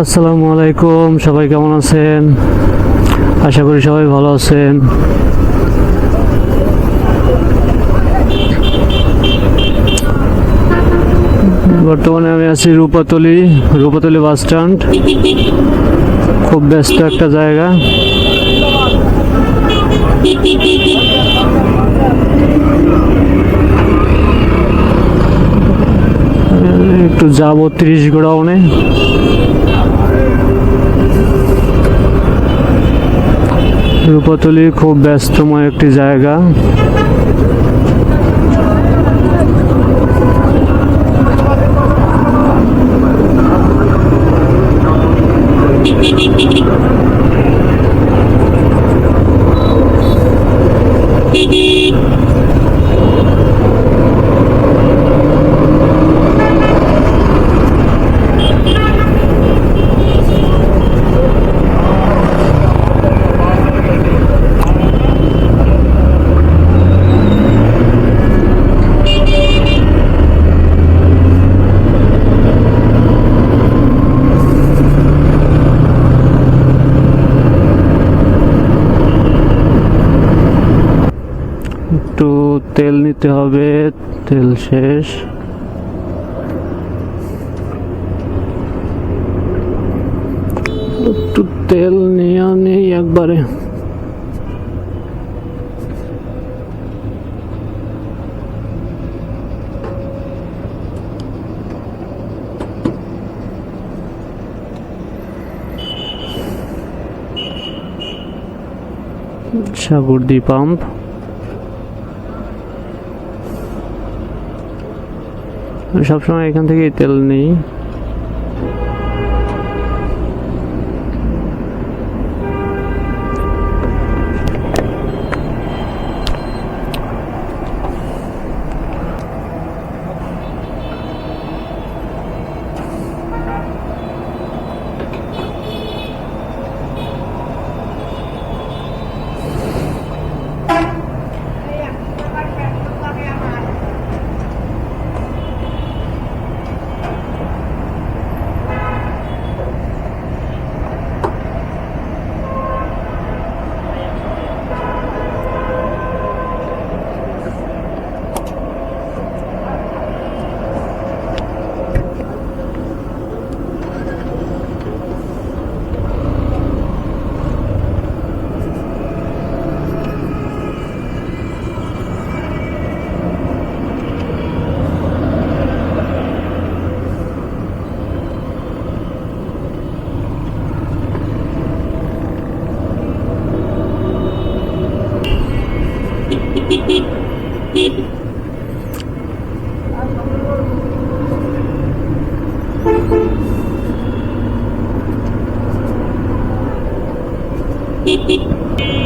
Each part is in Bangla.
আসসালামু আলাইকুম, সবাই কেমন আছেন? আশা করি সবাই ভালো আছেন। বর্তমানে আমি আছি রূপাতলি বাস স্ট্যান্ড। খুব ব্যস্ত একটা জায়গা। একটু যাবো 30 গোডাউনে। রূপাতলি খুব ব্যস্তময় একটি জায়গা। একটু তেল নিতে হবে, তেল শেষ। একটু তেল নিয়ে নেই একবারে। সাগরদী পাম্প। সবসময় এখান থেকেই তেল নেই।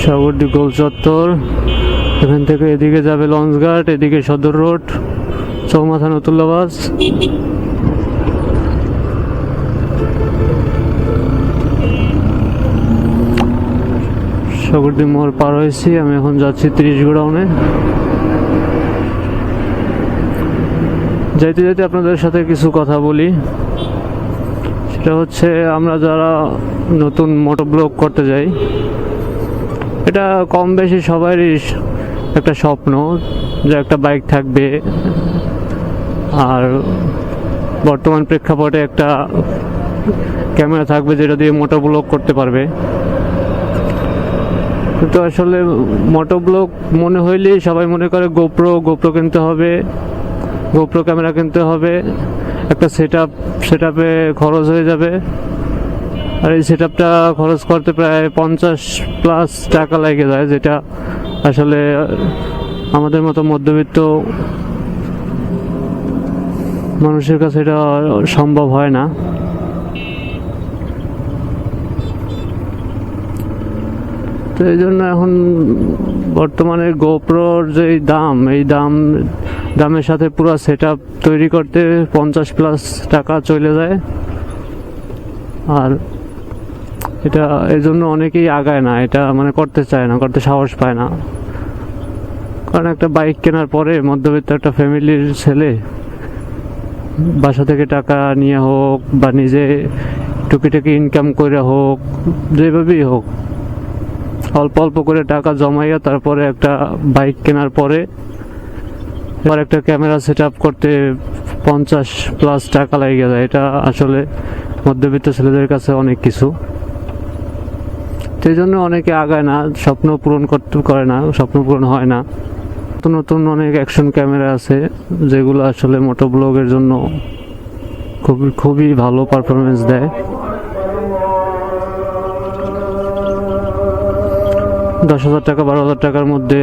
সাগরদী গোল চত্বর। এখান থেকে এদিকে যাবে লঞ্চঘাট, এদিকে সদর রোড, চৌমাথা নতুল্লাবাস। সাগরদী মোড় পার হয়েছি, আমি এখন যাচ্ছি 30 গোডাউনে। যাইতে যাইতে আপনাদের সাথে কিছু কথা বলি। সেটা হচ্ছে, আমরা যারা নতুন মোটোব্লগ করতে যাই, এটা কম বেশি সবারই একটা স্বপ্ন যে একটা বাইক থাকবে আর বর্তমান প্রেক্ষাপটে একটা ক্যামেরা থাকবে যেটা দিয়ে মোটোব্লগ করতে পারবে। কিন্তু আসলে মোটোব্লগ মনে হইলেই সবাই মনে করে গোপ্রো কিনতে হবে, গোপ্রো ক্যামেরা কিনতে হবে, একটা সেটআপে খরচ হয়ে যাবে। আর এই সেটআপটা খরচ করতে প্রায় 50+ টাকা লেগে যায়, যেটা আসলে আমাদের মতো মধ্যবিত্ত মানুষের কাছে এটা সম্ভব হয় না। তো এই জন্য এখন বর্তমানে গোপ্রোর যে দাম, এই দামের সাথে পুরো সেটআপ তৈরি করতে 50+ টাকা চলে যায়। আর এটা এই জন্য অনেকেই আগায় না, এটা মানে করতে চায় না, করতে সাহস পায় না। কারণ একটা বাইক কেনার পরে মধ্যবিত্ত একটা ফ্যামিলির ছেলে বাসা থেকে টাকা নিয়ে হোক বা নিজে টুকিটাকি ইনকাম করে হোক, যেভাবেই হোক, অল্প অল্প করে টাকা জমাইয়া তারপরে একটা বাইক কেনার পরে এবার একটা ক্যামেরা সেট আপ করতে 50+ টাকা লাগে যায়। এটা আসলে মধ্যবিত্ত ছেলেদের কাছে অনেক কিছু, সেই জন্য অনেকে আগায় না, স্বপ্ন পূরণ করতে করে না, স্বপ্ন পূরণ হয় না। নতুন নতুন অনেক অ্যাকশন ক্যামেরা আছে যেগুলো আসলে মোটো ব্লগের জন্য খুবই খুবই ভালো পারফরমেন্স দেয়। 10,000 টাকা 12,000 টাকার মধ্যে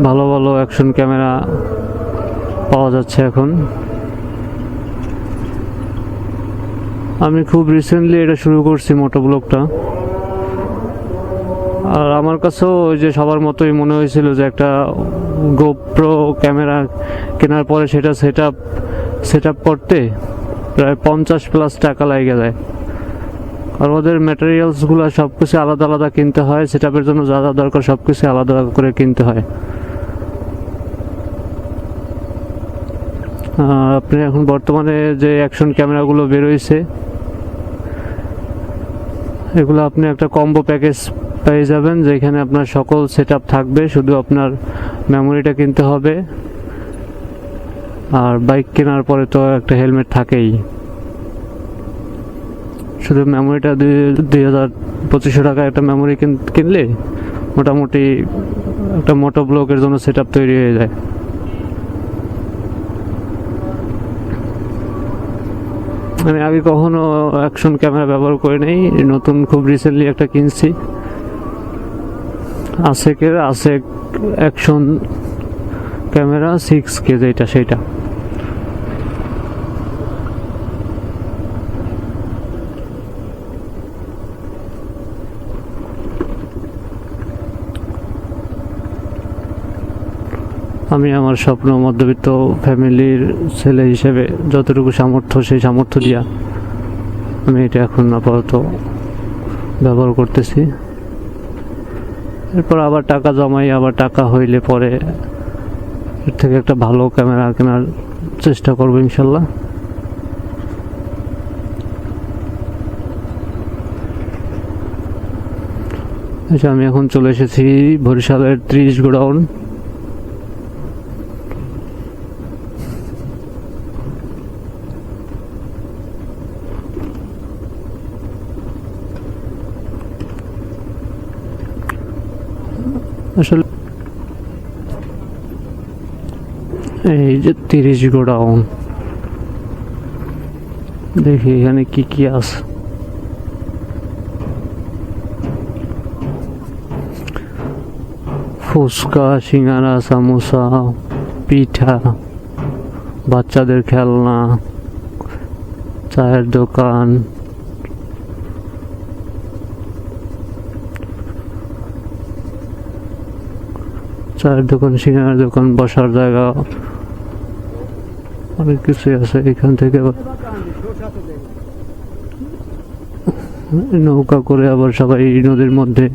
ভালো ভালো অ্যাকশন ক্যামেরা পাওয়া যাচ্ছে এখন। আমি খুব রিসেন্টলি এটা শুরু করছি মোটো ব্লগটা, আর আমার কাছেও ওই যে সবার মতোই মনে হয়েছিল যে একটা গোপ্রো ক্যামেরা কেনার পরে সেটা সেট আপ করতে প্রায় 50+ টাকা লাগে যায়। আর ওদের ম্যাটেরিয়ালসগুলো সব কিছু আলাদা আলাদা কিনতে হয়, সেট আপের জন্য যা যা দরকার সব কিছু আলাদা করে কিনতে হয়। আপনি এখন বর্তমানে যে অ্যাকশন ক্যামেরাগুলো বেরোইছে এগুলো আপনি একটা কম্বো প্যাকেজ পেয়ে যাবেন, যেখানে আপনার সকল সেট আপ থাকবে, শুধু আপনার মেমোরিটা কিনতে হবে। আর বাইক কেনার পরে তো একটা হেলমেট থাকেই, শুধু মেমোরিটা 2,000-2,500 টাকা একটা মেমোরি কিনলে মোটামুটি একটা মোটো ব্লগের জন্য সেট আপ তৈরি হয়ে যায়। আমি আগে কখনো অ্যাকশন ক্যামেরা ব্যবহার করে নেই, নতুন খুব রিসেন্টলি একটা কিনছি, ASIC-এর অ্যাকশন ক্যামেরা 6K যেটা সেটা। আমি আমার স্বপ্ন মধ্যবিত্ত ফ্যামিলির ছেলে হিসেবে যতটুকু সামর্থ্য সেই সামর্থ্য দিয়া আমি এটা এখন আপাতত ব্যবহার করতেছি। এরপর আবার টাকা জমাই, আবার টাকা হইলে পরে এর থেকে একটা ভালো ক্যামেরা কেনার চেষ্টা করবো ইনশাল্লাহ। আচ্ছা, আমি এখন চলে এসেছি বরিশালের 30 গোডাউন। আসলে এই যে 30 গোডাউন, দেখি এখানে কি কি আছে। ফুচকা, সিঙ্গারা, সামোসা, পিঠা, বাচ্চাদের খেলনা, চায়ের দোকান, সিঙ্গারার দোকান, বসার জায়গা, অনেক কিছুই আছে। এখান থেকে নৌকা করে আবার সবাই নদীর মধ্যে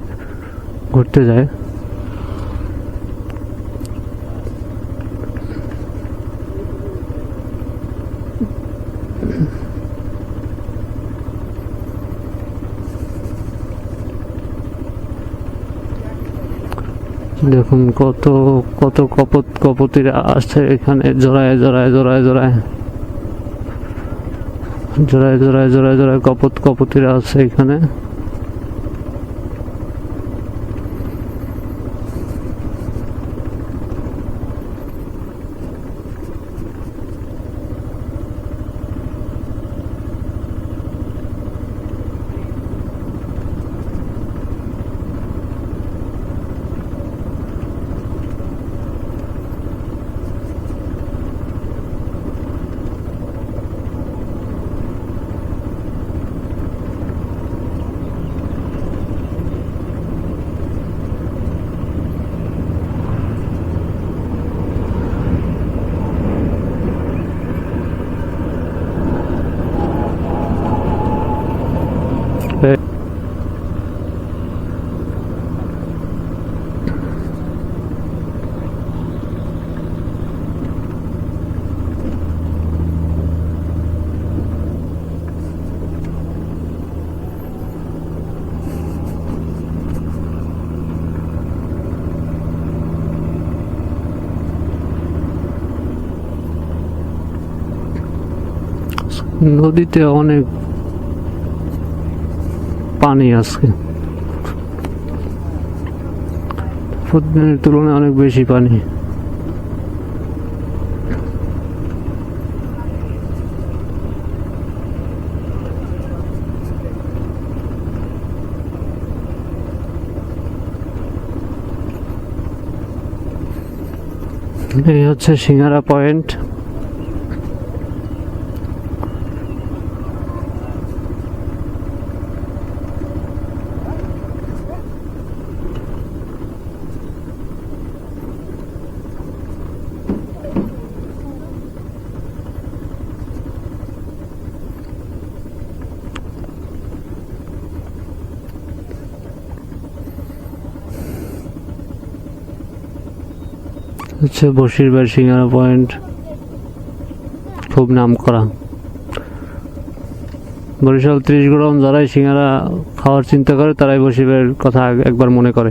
ঘুরতে যায়। দেখুন কত কত কপতিরা আসছে এখানে, জোড়ায় জোড়ায় জোড়ায় জোড়ায় জোড়ায় জোড়ায় জোড়ায় জোড়ায় কপতিরা আছে এখানে। নদীতে অনেক পানি আজকে, প্রতিদিনের তুলনায় অনেক বেশি পানি। এই হচ্ছে সিঙ্গারা পয়েন্ট। হচ্ছে বসিরবাড়ি সিঙ্গারা পয়েন্ট, খুব নাম করা। বরিশাল 30 গরম যারাই সিঙ্গারা খাওয়ার চিন্তা করে তারাই বসিরবাড়ির কথা একবার মনে করে।